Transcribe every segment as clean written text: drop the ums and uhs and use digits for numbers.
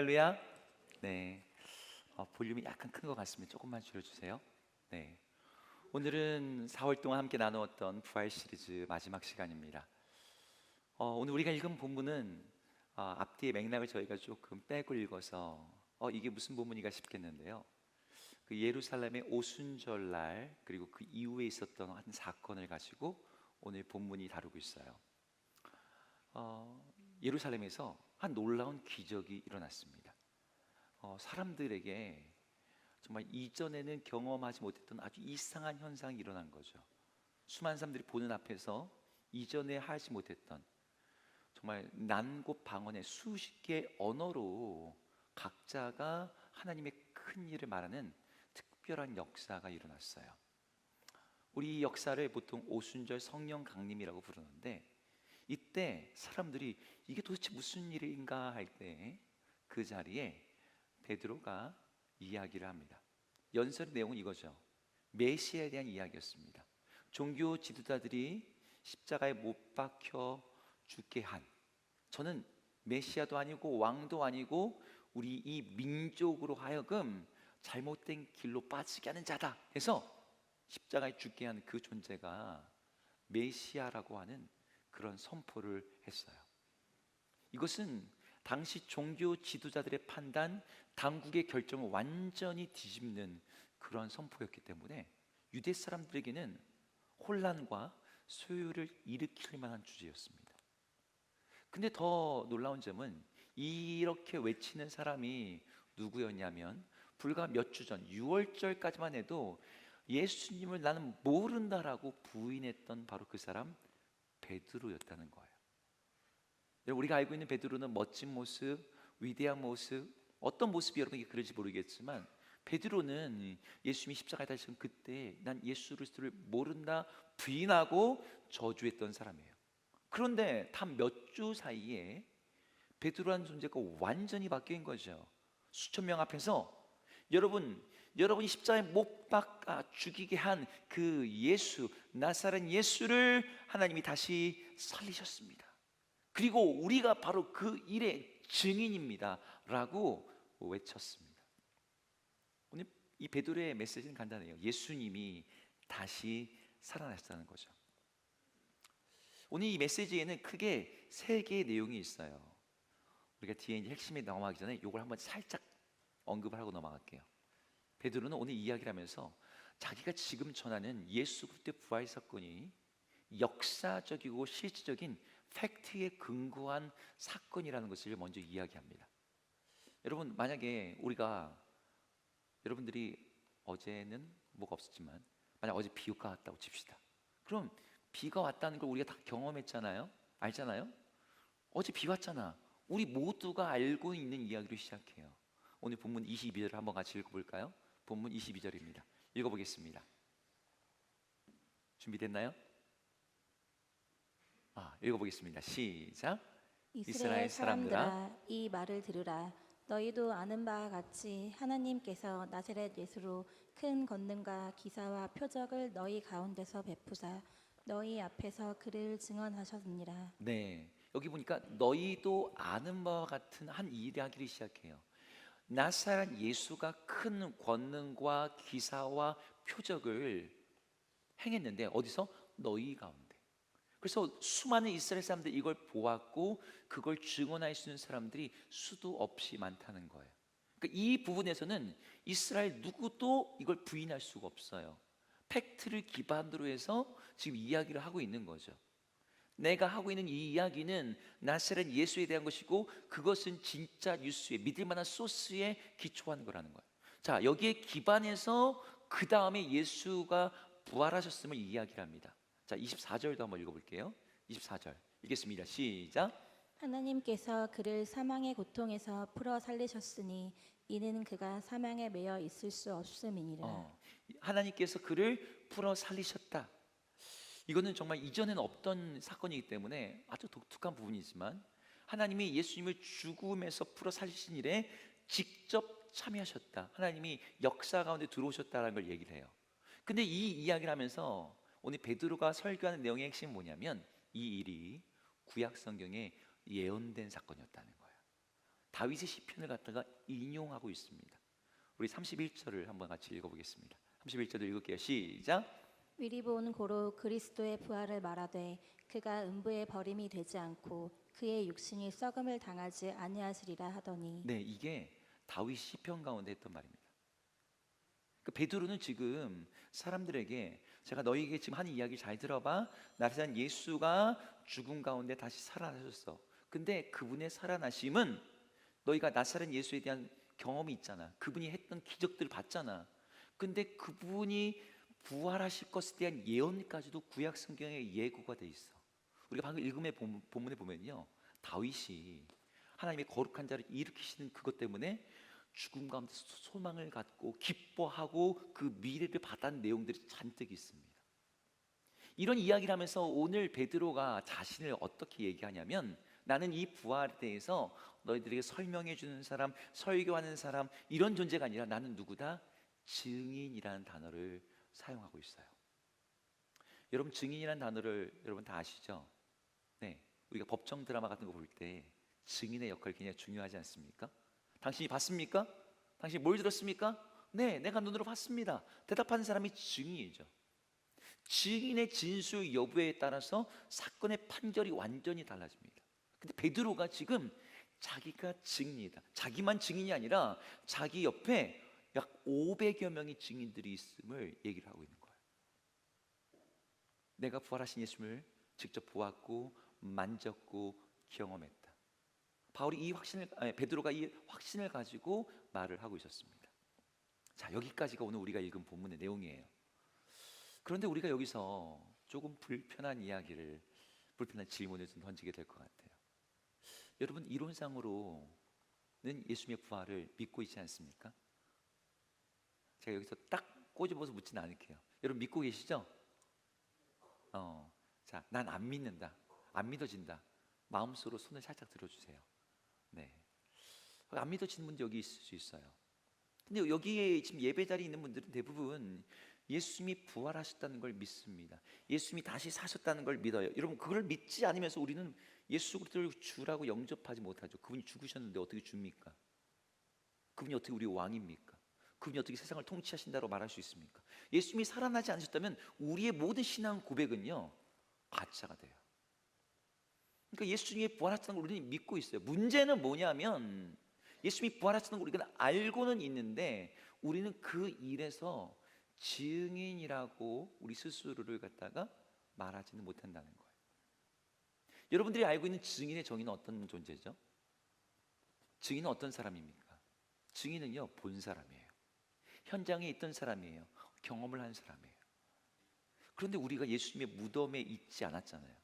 할렐루야. 네. 볼륨이 약간 큰 것 같습니다. 조금만 줄여주세요. 네. 오늘은 4월 동안 함께 나누었던 부활 시리즈 마지막 시간입니다. 오늘 우리가 읽은 본문은 앞뒤의 맥락을 저희가 조금 빼고 읽어서 이게 무슨 본문인가 싶겠는데요. 그 예루살렘의 오순절날 그리고 그 이후에 있었던 한 사건을 가지고 오늘 본문이 다루고 있어요. 예루살렘에서 한 놀라운 기적이 일어났습니다. 사람들에게 정말 이전에는 경험하지 못했던 아주 이상한 현상이 일어난 거죠. 수많은 사람들이 보는 앞에서 이전에 하지 못했던 정말 난곳방언의 수십 개의 언어로 각자가 하나님의 큰 일을 말하는 특별한 역사가 일어났어요. 우리 이 역사를 보통 오순절 성령 강림이라고 부르는데, 이때 사람들이 이게 도대체 무슨 일인가 할 때 그 자리에 베드로가 이야기를 합니다. 연설의 내용은 이거죠. 메시아에 대한 이야기였습니다. 종교 지도자들이 십자가에 못 박혀 죽게 한, 저는 메시아도 아니고 왕도 아니고 우리 이 민족으로 하여금 잘못된 길로 빠지게 하는 자다 해서 십자가에 죽게 한 그 존재가 메시아라고 하는 그런 선포를 했어요. 이것은 당시 종교 지도자들의 판단, 당국의 결정을 완전히 뒤집는 그런 선포였기 때문에 유대 사람들에게는 혼란과 소요를 일으킬 만한 주제였습니다. 근데 더 놀라운 점은 이렇게 외치는 사람이 누구였냐면, 불과 몇 주 전 6월절까지만 해도 예수님을 나는 모른다라고 부인했던 바로 그 사람 베드로였다는 거예요. 우리가 알고 있는 베드로는 멋진 모습, 위대한 모습, 어떤 모습이 여러분에게 그럴지 모르겠지만, 베드로는 예수님이 십자가에 달리신 그때 난 예수 그리스도를 모른다 부인하고 저주했던 사람이에요. 그런데 단 몇 주 사이에 베드로라는 존재가 완전히 바뀐 거죠. 수천 명 앞에서 여러분이 십자가에 못 박아 죽이게 한 그 예수, 나사렛 예수를 하나님이 다시 살리셨습니다. 그리고 우리가 바로 그 일의 증인입니다 라고 외쳤습니다. 오늘 이 베드로의 메시지는 간단해요. 예수님이 다시 살아나셨다는 거죠. 오늘 이 메시지에는 크게 세 개의 내용이 있어요. 우리가 뒤에 이제 핵심에 넘어가기 전에 이걸 한번 살짝 언급을 하고 넘어갈게요. 베드로는 오늘 이야기를 하면서 자기가 지금 전하는 예수 그리스도의 부활 사건이 역사적이고 실질적인 팩트에 근거한 사건이라는 것을 먼저 이야기합니다. 여러분, 만약에 여러분들이 어제는 뭐가 없었지만 만약 어제 비가 왔다고 칩시다. 그럼 비가 왔다는 걸 우리가 다 경험했잖아요. 알잖아요. 어제 비 왔잖아. 우리 모두가 알고 있는 이야기로 시작해요. 오늘 본문 22절을 한번 같이 읽어볼까요? 본문 22절입니다. 읽어보겠습니다. 준비됐나요? 읽어보겠습니다. 시작. 이스라엘 사람들아, 이 말을 들으라. 너희도 아는 바와 같이 하나님께서 나사렛 예수로 큰 권능과 기사와 표적을 너희 가운데서 베푸사 너희 앞에서 그를 증언하셨느니라. 네, 여기 보니까 너희도 아는 바와 같은 한 이야기를 시작해요. 나사렛 예수가 큰 권능과 기사와 표적을 행했는데 어디서? 너희 가운데. 그래서 수많은 이스라엘 사람들이 이걸 보았고 그걸 증언할 수 있는 사람들이 수도 없이 많다는 거예요. 그러니까 이 부분에서는 이스라엘 누구도 이걸 부인할 수가 없어요. 팩트를 기반으로 해서 지금 이야기를 하고 있는 거죠. 내가 하고 있는 이 이야기는 나사렛 예수에 대한 것이고 그것은 진짜 뉴스에, 믿을 만한 소스에 기초한 거라는 거예요. 자, 여기에 기반해서 그 다음에 예수가 부활하셨음을 이야기를 합니다. 자, 24절도 한번 읽어볼게요. 24절 읽겠습니다. 시작. 하나님께서 그를 사망의 고통에서 풀어 살리셨으니 이는 그가 사망에 매여 있을 수 없음이니라. 하나님께서 그를 풀어 살리셨다. 이거는 정말 이전에는 없던 사건이기 때문에 아주 독특한 부분이지만 하나님이 예수님을 죽음에서 풀어 살리신 일에 직접 참여하셨다. 하나님이 역사 가운데 들어오셨다는 걸 얘기를 해요. 근데 이 이야기를 하면서 오늘 베드로가 설교하는 내용의 핵심은 뭐냐면 이 일이 구약 성경에 예언된 사건이었다는 거예요. 다윗의 시편을 갖다가 인용하고 있습니다. 우리 31절을 한번 같이 읽어보겠습니다. 31절도 읽을게요. 시작. 위리 본 고로 그리스도의 부활을 말하되 그가 음부의 버림이 되지 않고 그의 육신이 썩음을 당하지 아니하시리라 하더니. 네, 이게 다윗 시편 가운데 했던 말입니다. 그 베드로는 지금 사람들에게 제가 너희에게 지금 하는 이야기 잘 들어봐. 나사렛 예수가 죽음 가운데 다시 살아나셨어. 근데 그분의 살아나심은 너희가 나사렛 예수에 대한 경험이 있잖아. 그분이 했던 기적들을 봤잖아. 근데 그분이 부활하실 것에 대한 예언까지도 구약 성경에 예고가 돼 있어. 우리가 방금 읽음의 본문에 보면요, 다윗이 하나님의 거룩한 자를 일으키시는 그것 때문에 죽음 가운데 소망을 갖고 기뻐하고 그 미래를 봤다는 내용들이 잔뜩 있습니다. 이런 이야기를 하면서 오늘 베드로가 자신을 어떻게 얘기하냐면, 나는 이 부활에 대해서 너희들에게 설명해 주는 사람, 설교하는 사람, 이런 존재가 아니라 나는 누구다? 증인이라는 단어를 사용하고 있어요. 여러분, 증인이라는 단어를 여러분 다 아시죠? 네, 우리가 법정 드라마 같은 거 볼 때 증인의 역할이 굉장히 중요하지 않습니까? 당신이 봤습니까? 당신이 뭘 들었습니까? 네, 내가 눈으로 봤습니다. 대답하는 사람이 증인이죠. 증인의 진술 여부에 따라서 사건의 판결이 완전히 달라집니다. 근데 베드로가 지금 자기가 증인이다. 자기만 증인이 아니라 자기 옆에 약 500여 명의 증인들이 있음을 얘기를 하고 있는 거예요. 내가 부활하신 예수님을 직접 보았고 만졌고 경험했다. 베드로가 이 확신을 가지고 말을 하고 있었습니다. 자, 여기까지가 오늘 우리가 읽은 본문의 내용이에요. 그런데 우리가 여기서 조금 불편한 질문을 좀 던지게 될 것 같아요. 여러분, 이론상으로는 예수님의 부활을 믿고 있지 않습니까? 제가 여기서 딱 꼬집어서 묻지는 않을게요. 여러분 믿고 계시죠? 자, 난 안 믿는다, 안 믿어진다, 마음속으로 손을 살짝 들어주세요. 네, 안 믿어지는 분들 여기 있을 수 있어요. 근데 여기에 지금 예배 자리에 있는 분들은 대부분 예수님이 부활하셨다는 걸 믿습니다. 예수님이 다시 사셨다는 걸 믿어요. 여러분, 그걸 믿지 않으면서 우리는 예수 그리스도를 주라고 영접하지 못하죠. 그분이 죽으셨는데 어떻게 줍니까? 그분이 어떻게 우리 왕입니까? 그분이 어떻게 세상을 통치하신다고 말할 수 있습니까? 예수님이 살아나지 않으셨다면 우리의 모든 신앙 고백은요, 가짜가 돼요. 그러니까 예수님이 부활하셨다는 걸 우리는 믿고 있어요. 문제는 뭐냐면 예수님이 부활하셨다는 걸 우리가 알고는 있는데 우리는 그 일에서 증인이라고 우리 스스로를 갖다가 말하지는 못한다는 거예요. 여러분들이 알고 있는 증인의 정의는 어떤 존재죠? 증인은 어떤 사람입니까? 증인은요, 본 사람이에요. 현장에 있던 사람이에요. 경험을 한 사람이에요. 그런데 우리가 예수님의 무덤에 있지 않았잖아요.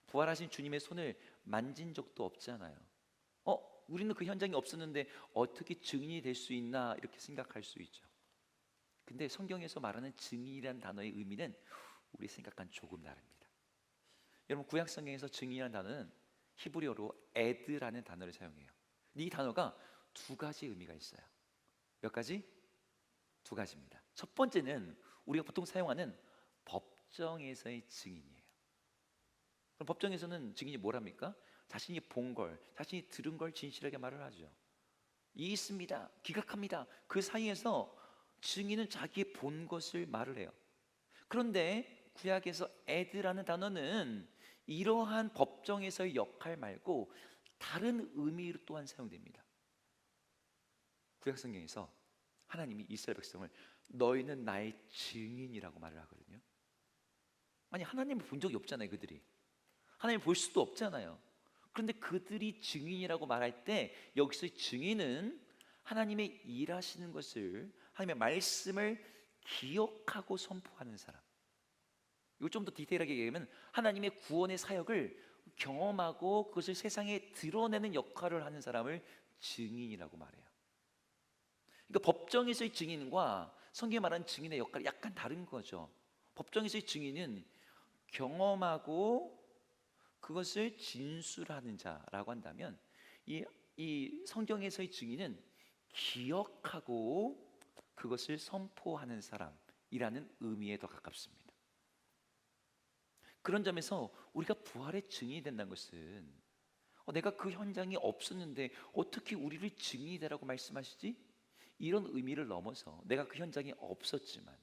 부활하신 주님의 손을 만진 적도 없잖아요. 우리는 그 현장에 없었는데 어떻게 증인이 될 수 있나 이렇게 생각할 수 있죠. 근데 성경에서 말하는 증인이라는 단어의 의미는 우리 생각과는 조금 다릅니다. 여러분, 구약 성경에서 증인이라는 단어는 히브리어로 에드라는 단어를 사용해요. 이 단어가 두 가지 의미가 있어요. 몇 가지? 두 가지입니다. 첫 번째는 우리가 보통 사용하는 법정에서의 증인이에요. 그럼 법정에서는 증인이 뭐랍니까? 자신이 본 걸, 자신이 들은 걸 진실하게 말을 하죠. 이 있습니다, 기각합니다. 그 사이에서 증인은 자기의 본 것을 말을 해요. 그런데 구약에서 에드라는 단어는 이러한 법정에서의 역할 말고 다른 의미로 또한 사용됩니다. 구약 성경에서 하나님이 이스라엘 백성을 너희는 나의 증인이라고 말을 하거든요. 아니, 하나님을 본 적이 없잖아요. 그들이 하나님을 볼 수도 없잖아요. 그런데 그들이 증인이라고 말할 때 여기서 증인은 하나님의 일하시는 것을, 하나님의 말씀을 기억하고 선포하는 사람. 이거 좀 더 디테일하게 얘기하면 하나님의 구원의 사역을 경험하고 그것을 세상에 드러내는 역할을 하는 사람을 증인이라고 말해요. 그러니까 법정에서의 증인과 성경에 말하는 증인의 역할이 약간 다른 거죠. 법정에서의 증인은 경험하고 그것을 진술하는 자라고 한다면 이 성경에서의 증인은 기억하고 그것을 선포하는 사람이라는 의미에 더 가깝습니다. 그런 점에서 우리가 부활의 증인이 된다는 것은 내가 그 현장이 없었는데 어떻게 우리를 증인이 되라고 말씀하시지? 이런 의미를 넘어서 내가 그 현장이 없었지만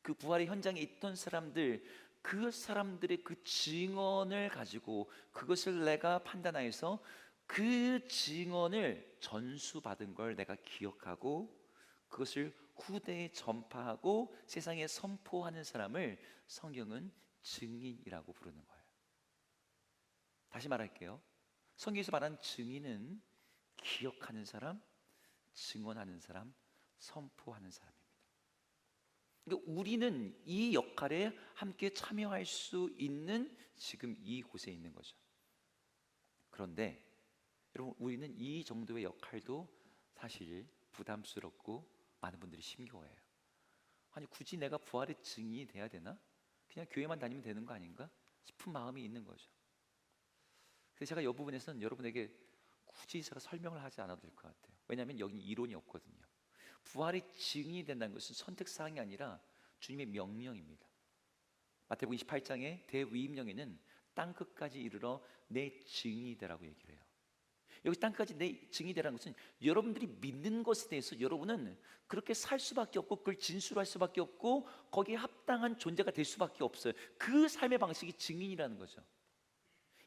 그 부활의 현장에 있던 사람들, 그 사람들의 그 증언을 가지고 그것을 내가 판단하여서 그 증언을 전수받은 걸 내가 기억하고 그것을 후대에 전파하고 세상에 선포하는 사람을 성경은 증인이라고 부르는 거예요. 다시 말할게요. 성경에서 말하는 증인은 기억하는 사람, 증언하는 사람, 선포하는 사람입니다. 그러니까 우리는 이 역할에 함께 참여할 수 있는 지금 이곳에 있는 거죠. 그런데 여러분, 우리는 이 정도의 역할도 사실 부담스럽고 많은 분들이 힘겨워해요. 아니, 굳이 내가 부활의 증인이 돼야 되나? 그냥 교회만 다니면 되는 거 아닌가 싶은 마음이 있는 거죠. 그래서 제가 이 부분에서는 여러분에게 굳이 제가 설명을 하지 않아도 될 것 같아요. 왜냐하면 여기 이론이 없거든요. 부활의 증인이 된다는 것은 선택사항이 아니라 주님의 명령입니다. 마태복음 28장의 대위임령에는 땅끝까지 이르러 내 증인이 되라고 얘기를 해요. 여기 땅까지 내 증인이 되라는 것은 여러분들이 믿는 것에 대해서 여러분은 그렇게 살 수밖에 없고 그걸 진술할 수밖에 없고 거기에 합당한 존재가 될 수밖에 없어요. 그 삶의 방식이 증인이라는 거죠.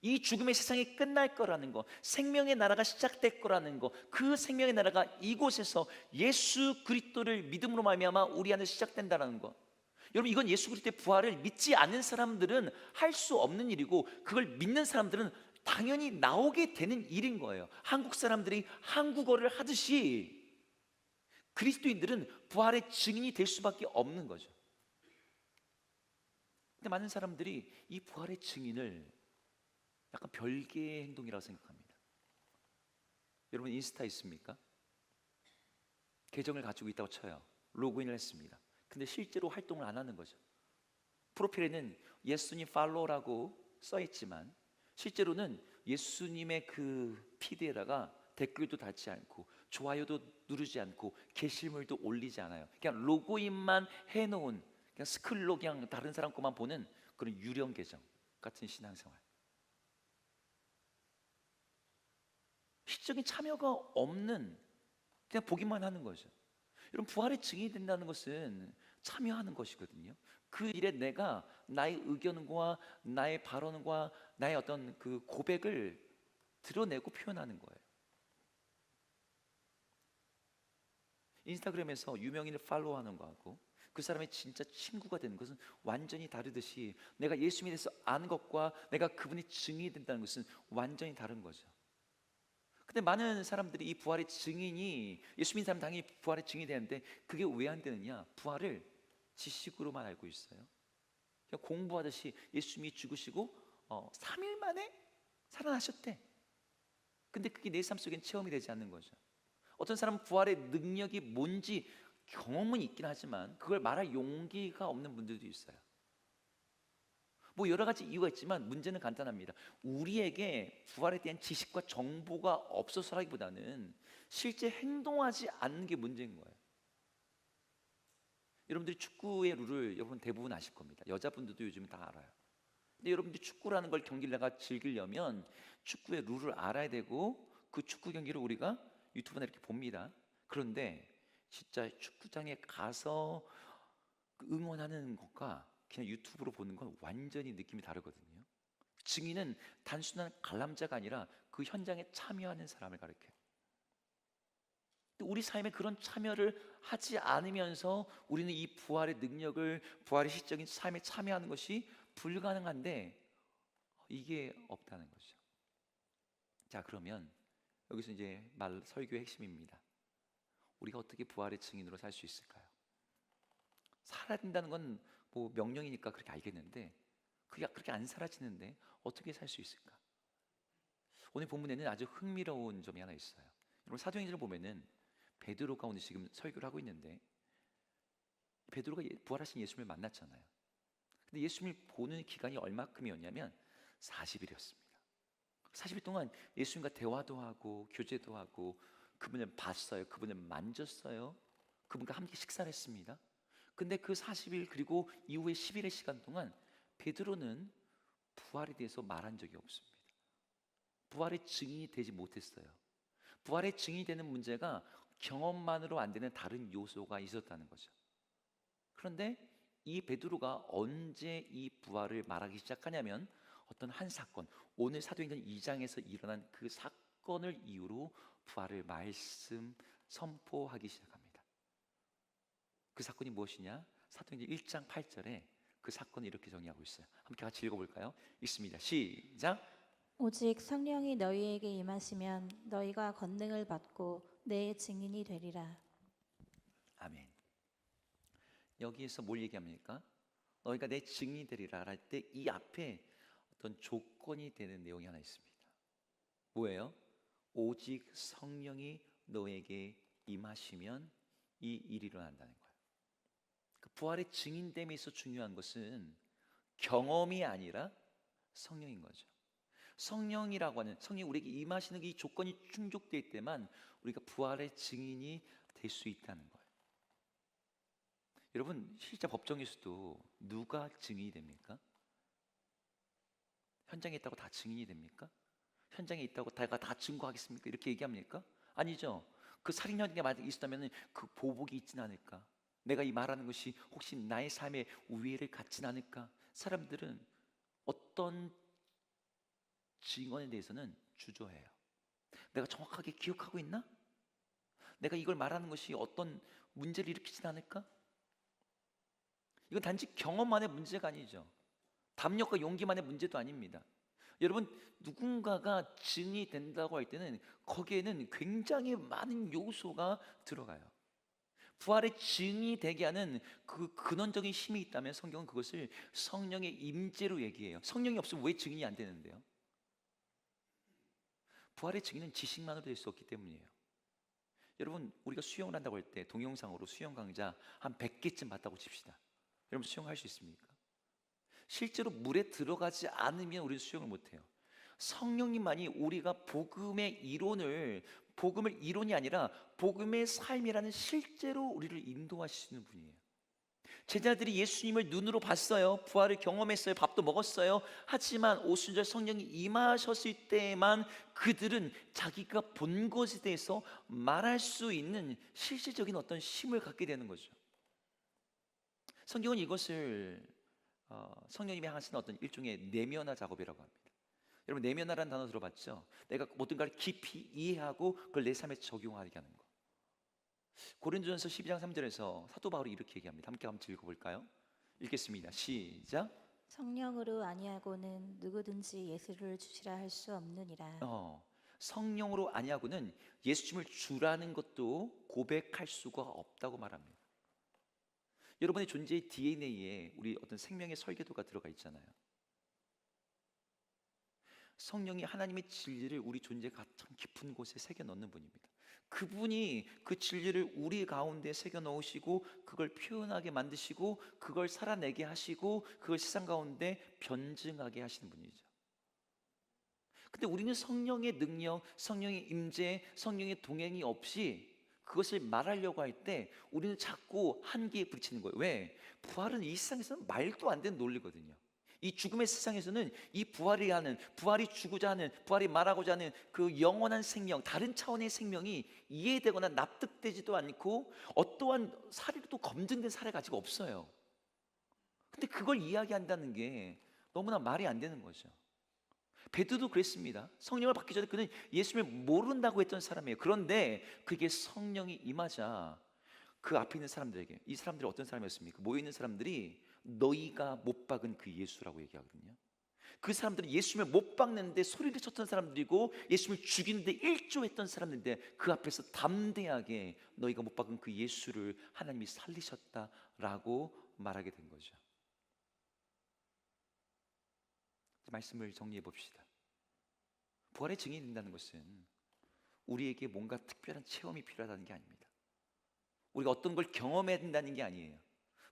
이 죽음의 세상이 끝날 거라는 거, 생명의 나라가 시작될 거라는 거, 그 생명의 나라가 이곳에서 예수 그리스도를 믿음으로 말미암아 우리 안에 시작된다는 거. 여러분, 이건 예수 그리스도의 부활을 믿지 않는 사람들은 할 수 없는 일이고 그걸 믿는 사람들은 당연히 나오게 되는 일인 거예요. 한국 사람들이 한국어를 하듯이 그리스도인들은 부활의 증인이 될 수밖에 없는 거죠. 근데 많은 사람들이 이 부활의 증인을 약간 별개의 행동이라고 생각합니다. 여러분, 인스타 있습니까? 계정을 가지고 있다고 쳐요. 로그인을 했습니다. 근데 실제로 활동을 안 하는 거죠. 프로필에는 예수님 팔로우라고 써있지만 실제로는 예수님의 그 피드에다가 댓글도 달지 않고 좋아요도 누르지 않고 게시물도 올리지 않아요. 그냥 로그인만 해놓은 그냥 스클로 그냥 다른 사람 것만 보는 그런 유령 계정 같은 신앙생활. 실적인 참여가 없는, 그냥 보기만 하는 거죠. 여러분, 부활의 증인이 된다는 것은 참여하는 것이거든요. 그 일에 내가 나의 의견과 나의 발언과 나의 어떤 그 고백을 드러내고 표현하는 거예요. 인스타그램에서 유명인을 팔로우하는 거하고 그 사람의 진짜 친구가 되는 것은 완전히 다르듯이 내가 예수님에 대해서 아는 것과 내가 그분이 증인이 된다는 것은 완전히 다른 거죠. 근데 많은 사람들이 이 부활의 증인이, 예수 믿는 사람 당연히 부활의 증인이 되는데 그게 왜 안 되느냐? 부활을 지식으로만 알고 있어요. 그냥 공부하듯이 예수님이 죽으시고 3일 만에 살아나셨대. 근데 그게 내 삶 속엔 체험이 되지 않는 거죠. 어떤 사람은 부활의 능력이 뭔지 경험은 있긴 하지만 그걸 말할 용기가 없는 분들도 있어요. 뭐 여러 가지 이유가 있지만 문제는 간단합니다. 우리에게 부활에 대한 지식과 정보가 없어서라기보다는 실제 행동하지 않는 게 문제인 거예요. 여러분들이 축구의 룰을 여러분 대부분 아실 겁니다. 여자분들도 요즘 다 알아요. 근데 여러분들이 축구라는 걸 경기를 내가 즐기려면 축구의 룰을 알아야 되고 그 축구 경기를 우리가 유튜브나 이렇게 봅니다. 그런데 진짜 축구장에 가서 응원하는 것과 그냥 유튜브로 보는 건 완전히 느낌이 다르거든요. 증인은 단순한 관람자가 아니라 그 현장에 참여하는 사람을 가리켜요. 우리 삶에 그런 참여를 하지 않으면서 우리는 이 부활의 능력을, 부활의 시적인 삶에 참여하는 것이 불가능한데 이게 없다는 거죠. 자, 그러면 여기서 이제 설교의 핵심입니다. 우리가 어떻게 부활의 증인으로 살 수 있을까요? 살아야 된다는 건 뭐 명령이니까 그렇게 알겠는데 그게 그렇게 안 사라지는데 어떻게 살 수 있을까? 오늘 본문에는 아주 흥미로운 점이 하나 있어요. 여러분, 사도행전을 보면은 베드로가 오늘 지금 설교를 하고 있는데 베드로가 부활하신 예수님을 만났잖아요. 근데 예수님을 보는 기간이 얼마큼이었냐면 40일이었습니다. 40일 동안 예수님과 대화도 하고 교제도 하고 그분을 봤어요. 그분을 만졌어요. 그분과 함께 식사를 했습니다. 근데 그 40일 그리고 이후에 10일의 시간 동안 베드로는 부활에 대해서 말한 적이 없습니다. 부활의 증인이 되지 못했어요. 부활의 증인이 되는 문제가 경험만으로 안 되는 다른 요소가 있었다는 거죠. 그런데 이 베드로가 언제 이 부활을 말하기 시작하냐면 어떤 한 사건, 오늘 사도행전 2장에서 일어난 그 사건을 이유로 부활을 선포하기 시작합니다. 그 사건이 무엇이냐? 사도행전 1장 8절에 그 사건을 이렇게 정의하고 있어요. 함께 같이 읽어볼까요? 읽습니다. 시작. 오직 성령이 너희에게 임하시면 너희가 권능을 받고 내 증인이 되리라. 아멘. 여기에서 뭘 얘기합니까? 너희가 내 증인이 되리라 할 때 이 앞에 어떤 조건이 되는 내용이 하나 있습니다. 뭐예요? 오직 성령이 너에게 임하시면 이 일이 일어난다는 거예요. 그 부활의 증인됨에 있어 중요한 것은 경험이 아니라 성령인 거죠. 성령이라고 하는, 성령이 우리에게 임하시는 이 조건이 충족될 때만 우리가 부활의 증인이 될 수 있다는 거예요. 여러분, 실제 법정에서도 누가 증인이 됩니까? 현장에 있다고 다 증인이 됩니까? 현장에 있다고 다 증거하겠습니까? 이렇게 얘기합니까? 아니죠. 그 살인 현장에 만약 있었다면 그 보복이 있진 않을까? 내가 이 말하는 것이 혹시 나의 삶에 우애를 갖진 않을까? 사람들은 어떤 증언에 대해서는 주저해요. 내가 정확하게 기억하고 있나? 내가 이걸 말하는 것이 어떤 문제를 일으키진 않을까? 이건 단지 경험만의 문제가 아니죠. 담력과 용기만의 문제도 아닙니다. 여러분, 누군가가 증인이 된다고 할 때는 거기에는 굉장히 많은 요소가 들어가요. 부활의 증인이 되게 하는 그 근원적인 힘이 있다면 성경은 그것을 성령의 임재로 얘기해요. 성령이 없으면 왜 증인이 안 되는데요? 부활의 증인은 지식만으로 될 수 없기 때문이에요. 여러분, 우리가 수영을 한다고 할 때 동영상으로 수영 강좌 한 100개쯤 봤다고 칩시다. 여러분, 수영할 수 있습니까? 실제로 물에 들어가지 않으면 우리는 수영을 못해요. 성령님만이 우리가 복음의 이론이 아니라 복음의 삶이라는 실제로 우리를 인도하시는 분이에요. 제자들이 예수님을 눈으로 봤어요. 부활을 경험했어요. 밥도 먹었어요. 하지만 오순절 성령이 임하셨을 때에만 그들은 자기가 본 것에 대해서 말할 수 있는 실질적인 어떤 힘을 갖게 되는 거죠. 성경은 이것을 성령님이 하시는 어떤 일종의 내면화 작업이라고 합니다. 여러분, 내면화라는 단어 들어봤죠? 내가 모든 걸 깊이 이해하고 그걸 내 삶에 적용하게 하는 거. 고린도전서 12장 3절에서 사도 바울이 이렇게 얘기합니다. 함께 한번 읽어볼까요? 읽겠습니다. 시작. 성령으로 아니하고는 누구든지 예수를 주시라 할 수 없느니라. 성령으로 아니하고는 예수님을 주라는 것도 고백할 수가 없다고 말합니다. 여러분의 존재의 DNA에 우리 어떤 생명의 설계도가 들어가 있잖아요. 성령이 하나님의 진리를 우리 존재 가장 깊은 곳에 새겨 넣는 분입니다. 그분이 그 진리를 우리 가운데 새겨 넣으시고 그걸 표현하게 만드시고 그걸 살아내게 하시고 그걸 세상 가운데 변증하게 하시는 분이죠. 근데 우리는 성령의 능력, 성령의 임재, 성령의 동행이 없이 그것을 말하려고 할 때 우리는 자꾸 한계에 부딪히는 거예요. 왜? 부활은 이 세상에서는 말도 안 되는 논리거든요. 이 죽음의 세상에서는 이 부활이 주고자 하는, 부활이 말하고자 하는 그 영원한 생명, 다른 차원의 생명이 이해되거나 납득되지도 않고 어떠한 사례도 검증된 사례가 아직 없어요. 근데 그걸 이야기한다는 게 너무나 말이 안 되는 거죠. 베드로도 그랬습니다. 성령을 받기 전에 그는 예수님을 모른다고 했던 사람이에요. 그런데 그게 성령이 임하자 그 앞에 있는 사람들에게, 이 사람들이 어떤 사람이었습니까? 모여있는 사람들이 너희가 못 박은 그 예수라고 얘기하거든요. 그 사람들은 예수님을 못 박는데 소리를 쳤던 사람들이고 예수님을 죽이는데 일조했던 사람들인데 그 앞에서 담대하게 너희가 못 박은 그 예수를 하나님이 살리셨다라고 말하게 된 거죠. 말씀을 정리해 봅시다. 부활의 증인이 된다는 것은 우리에게 뭔가 특별한 체험이 필요하다는 게 아닙니다. 우리가 어떤 걸 경험해야 된다는 게 아니에요.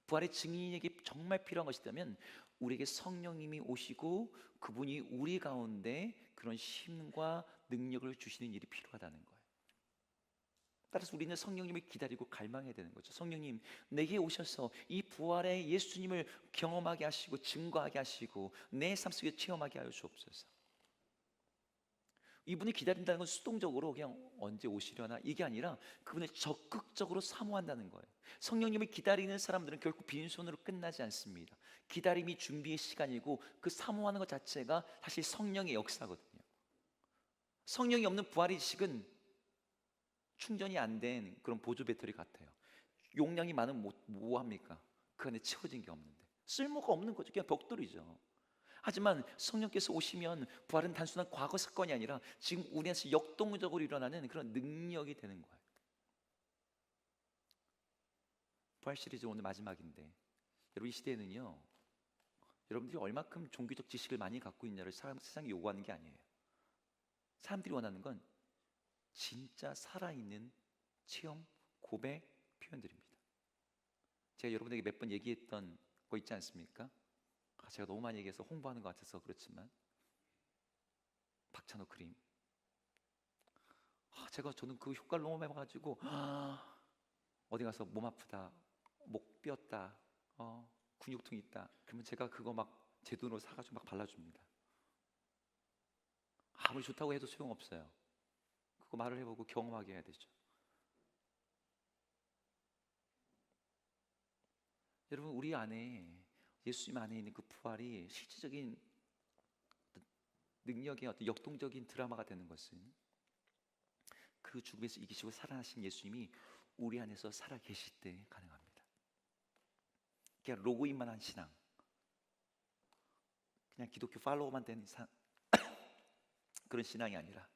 부활의 증인에게 정말 필요한 것이 있다면 우리에게 성령님이 오시고 그분이 우리 가운데 그런 힘과 능력을 주시는 일이 필요하다는 거예요. 따라서 우리는 성령님을 기다리고 갈망해야 되는 거죠. 성령님, 내게 오셔서 이 부활의 예수님을 경험하게 하시고 증거하게 하시고 내 삶 속에 체험하게 하여 주옵소서. 이분이 기다린다는 건 수동적으로 그냥 언제 오시려나 이게 아니라 그분을 적극적으로 사모한다는 거예요. 성령님을 기다리는 사람들은 결국 빈손으로 끝나지 않습니다. 기다림이 준비의 시간이고 그 사모하는 것 자체가 사실 성령의 역사거든요. 성령이 없는 부활의 지식은 충전이 안 된 그런 보조 배터리 같아요. 용량이 많으면 뭐 합니까? 그 안에 채워진 게 없는데 쓸모가 없는 거죠. 그냥 벽돌이죠. 하지만 성령께서 오시면 부활은 단순한 과거 사건이 아니라 지금 우리 안에서 역동적으로 일어나는 그런 능력이 되는 거예요. 부활 시리즈 오늘 마지막인데 여러분 이 시대에는요, 여러분들이 얼마큼 종교적 지식을 많이 갖고 있냐를 세상이 요구하는 게 아니에요. 사람들이 원하는 건 진짜 살아있는 체험, 고백, 표현들입니다. 제가 여러분에게 몇 번 얘기했던 거 있지 않습니까? 제가 너무 많이 얘기해서 홍보하는 것 같아서 그렇지만 박찬호 크림, 저는 그 효과를 너무 해봐가지고 어디 가서 몸 아프다, 목 삐었다, 근육통 있다, 그러면 제가 그거 막 제 돈으로 사가지고 막 발라줍니다. 아무리 좋다고 해도 소용없어요. 그거 말을 해보고 경험하게 해야 되죠. 여러분, 우리 안에, 예수님 안에 있는 그 부활이 실질적인 능력의 어떤 역동적인 드라마가 되는 것은 그 죽음에서 이기시고 살아나신 예수님이 우리 안에서 살아 계실 때 가능합니다. 그냥 로그인만 한 신앙, 그냥 기독교 팔로워만 된 그런 신앙이 아니라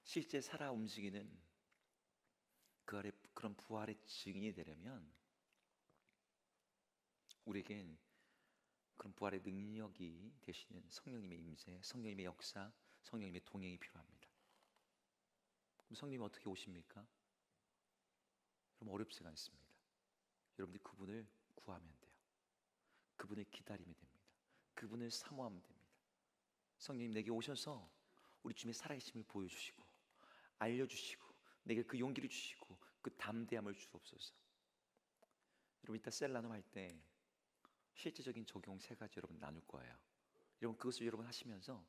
실제 살아 움직이는 그 아래 그런 부활의 증인이 되려면 우리에겐 그런 부활의 능력이 되시는 성령님의 임재, 성령님의 역사, 성령님의 동행이 필요합니다. 그럼 성령님이 어떻게 오십니까? 여러분, 어렵지가 않습니다. 여러분들이 그분을 구하면 돼요. 그분을 기다리면 됩니다. 그분을 사모하면 됩니다. 성령님 내게 오셔서 우리 주님의 살아계심을 보여주시고 알려주시고 내게 그 용기를 주시고 그 담대함을 주옵소서. 여러분, 이따 셀 나눔 할 때 실제적인 적용 3가지 여러분 나눌 거예요. 여러분, 그것을 여러분 하시면서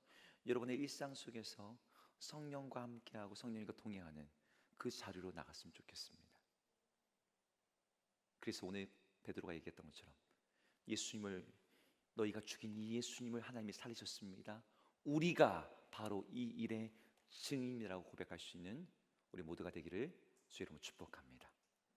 여러분의 일상 속에서 성령과 함께하고 성령님과 동행하는 그 자리로 나갔으면 좋겠습니다. 그래서 오늘 베드로가 얘기했던 것처럼 예수님을, 너희가 죽인 이 예수님을 하나님이 살리셨습니다, 우리가 바로 이 일의 증인이라고 고백할 수 있는 우리 모두가 되기를 주의 이름으로 축복합니다.